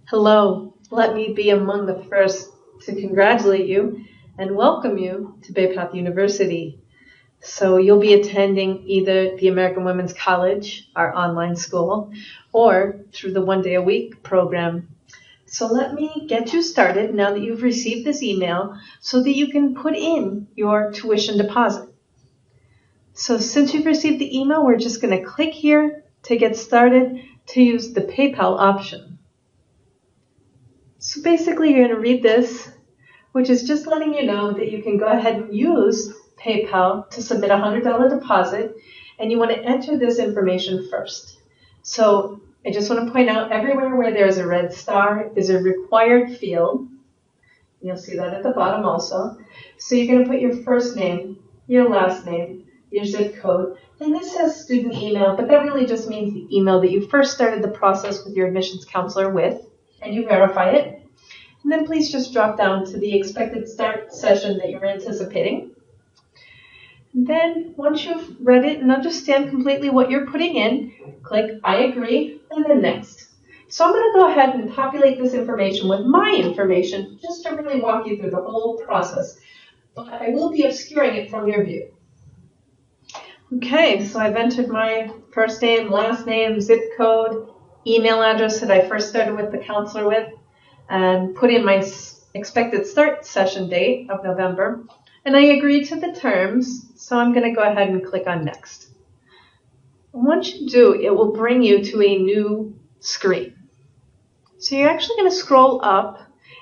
Hello, let me be among the first to congratulate you and welcome you to Bay Path University. So you'll be attending either the American Women's College, our online school, or through the 1 day a week program. So let me get you started now that you've received this email so that you can put in your tuition deposit. So since you've received the email, we're just going to click here to get started to use the PayPal option. So basically you're going to read this, which is just letting you know that you can go ahead and use PayPal to submit a $100 deposit, and you want to enter this information first. So I just want to point out everywhere where there's a red star is a required field. You'll see that at the bottom also. So you're going to put your first name, your last name, your zip code, and this says student email, but that really just means the email that you first started the process with your admissions counselor with, and you verify it. And then please just drop down to the expected start session that you're anticipating. And then once you've read it and understand completely what you're putting in, click I agree and then next. So I'm going to go ahead and populate this information with my information just to really walk you through the whole process. But I will be obscuring it from your view. Okay, so I've entered my first name, last name, zip code, email address that I first started with the counselor with, and put in my expected start session date of November. And I agreed to the terms, so I'm going to go ahead and click on next. And once you do, it will bring you to a new screen. So you're actually going to scroll up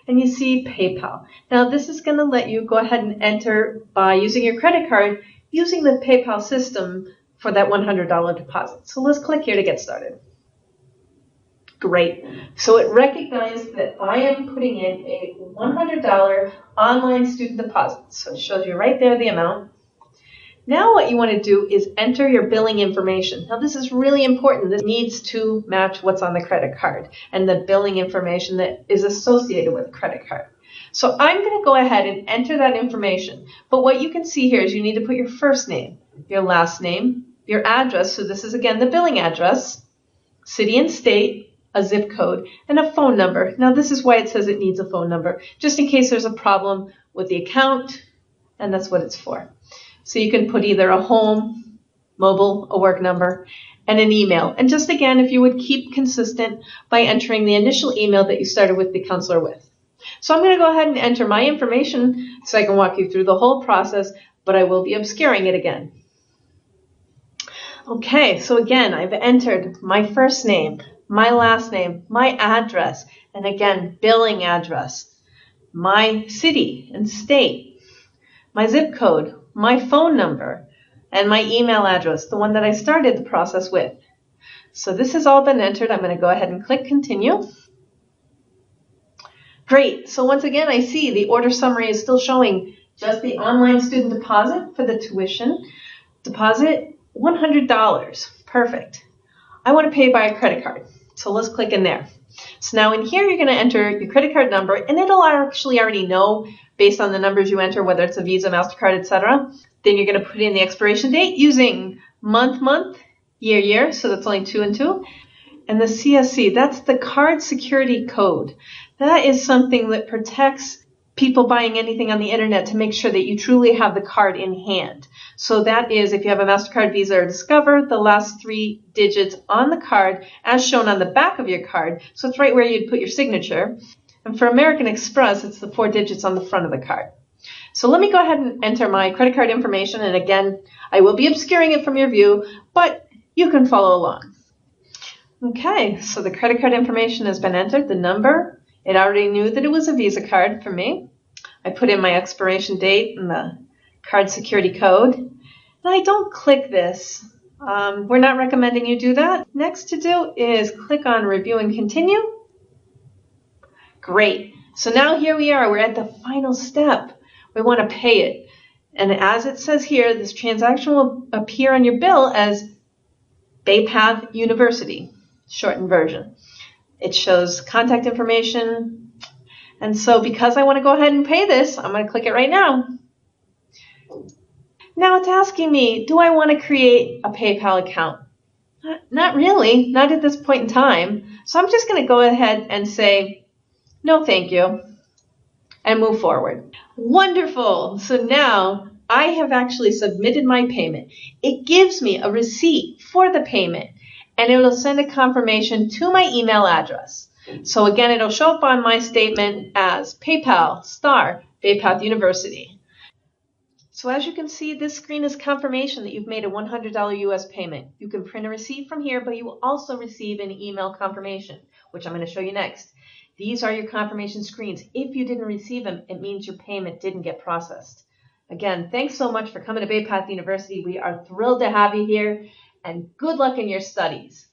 and you see PayPal. Now this is going to let you go ahead and enter by using your credit card using the PayPal system for that $100 deposit. So let's click here to get started. Great. So it recognized that I am putting in a $100 online student deposit. So it shows you right there the amount. Now what you want to do is enter your billing information. Now this is really important. This needs to match what's on the credit card and the billing information that is associated with the credit card. So I'm going to go ahead and enter that information. But what you can see here is you need to put your first name, your last name, your address. So this is again the billing address, city and state, a zip code, and a phone number. Now this is why it says it needs a phone number, just in case there's a problem with the account, and that's what it's for. So you can put either a home, mobile, a work number, and an email. And just again, if you would keep consistent by entering the initial email that you started with the counselor with. So I'm going to go ahead and enter my information so I can walk you through the whole process, but I will be obscuring it again. Okay, so again, I've entered my first name, my last name, my address, and again, billing address, my city and state, my zip code, my phone number, and my email address, the one that I started the process with. So this has all been entered. I'm going to go ahead and click continue. Great. So once again, I see the order summary is still showing just the online student deposit for the tuition deposit, $100. Perfect. I want to pay by a credit card. So let's click in there. So now in here, you're going to enter your credit card number, and it'll actually already know based on the numbers you enter, whether it's a Visa, MasterCard, etc. Then you're going to put in the expiration date using month, year, so that's only 2 and 2. And the CSC, that's the card security code. That is something that protects people buying anything on the internet to make sure that you truly have the card in hand. So that is, if you have a MasterCard, Visa, or Discover, the last 3 digits on the card as shown on the back of your card. So it's right where you'd put your signature. And for American Express, it's the 4 digits on the front of the card. So let me go ahead and enter my credit card information. And again, I will be obscuring it from your view, but you can follow along. Okay, so the credit card information has been entered, the number. It already knew that it was a Visa card for me. I put in my expiration date and the card security code. And I don't click this. We're not recommending you do that. Next to do is click on Review and Continue. Great. So now here we are. We're at the final step. We want to pay it. And as it says here, this transaction will appear on your bill as Bay Path University, shortened version. It shows contact information. And so because I want to go ahead and pay this, I'm going to click it right now. Now it's asking me, do I want to create a PayPal account? Not really, not at this point in time. So I'm just going to go ahead and say, no, thank you, and move forward. Wonderful. So now I have actually submitted my payment. It gives me a receipt for the payment, and it will send a confirmation to my email address. So again, it'll show up on my statement as PayPal Bay Path University. So as you can see, this screen is confirmation that you've made a $100 US payment. You can print a receipt from here, but you will also receive an email confirmation, which I'm going to show you next. These are your confirmation screens. If you didn't receive them, it means your payment didn't get processed. Again, thanks so much for coming to Bay Path University. We are thrilled to have you here, and good luck in your studies.